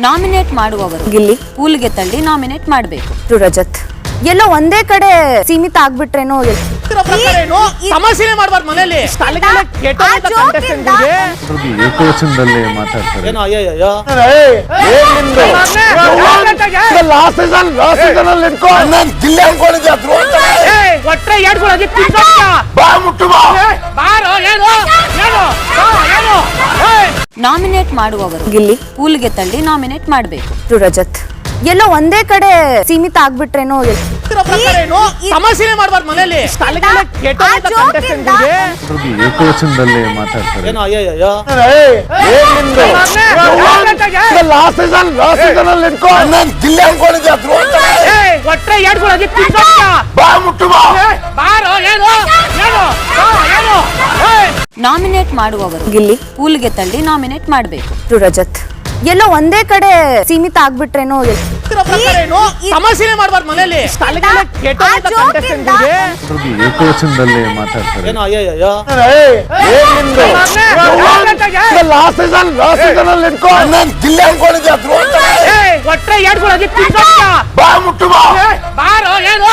Nominate ಮಾಡುವವರು ಗಿಲ್ಲಿ ಪೂಲ್ಗೆ ತಳ್ಳಿ nominate ಮಾಡಬೇಕು. ರಜತ್ ಎಲ್ಲೋ ಒಂದೇ ಕಡೆ ಸೀಮಿತ ಆಗ್ಬಿಟ್ರೇನೋ. ಸಮಸ್ಯೆನೇ ಮಾಡಬಾರ್ದು ಮನೆಯಲ್ಲಿ. ಏಕವಚನದಲ್ಲಿ ಮಾತಾಡ್ತಾರೆ. ನಾಮಿನೇಟ್ ಮಾಡುವವರು ಗಿಲ್ಲಿ ಪೂಲ್ಗೆ ತಳ್ಳಿ ನಾಮಿನೇಟ್ ಮಾಡಬೇಕು. ರಜತ್ ಎಲ್ಲೋ ಒಂದೇ ಕಡೆ ಸೀಮಿತ ಆಗ್ಬಿಟ್ರೇನೋ. ಸಮಸ್ಯೆನೇ ಮಾಡಬಾರ್ದು ಮನೆಯಲ್ಲಿ. ಏಕವಚನದಲ್ಲಿ ಮಾತಾಡ್ತಾರೆ. ನಾಮಿನೇಟ್ ಮಾಡುವವರು ಗಿಲ್ಲಿ ಪೂಲ್ಗೆ ತಳ್ಳಿ ನಾಮಿನೇಟ್ ಮಾಡಬೇಕು. ರಜತ್ ಎಲ್ಲೋ ಒಂದೇ ಕಡೆ ಸೀಮಿತ ಆಗ್ಬಿಟ್ರೇನೋ. ಸಮಸ್ಯೆನೇ ಮಾಡಬಾರ್ದು ಮನೆಯಲ್ಲಿ. ಏಕವಚನದಲ್ಲಿ ಮಾತಾಡ್ತಾರೆ. ಬಾರೋ ಏನು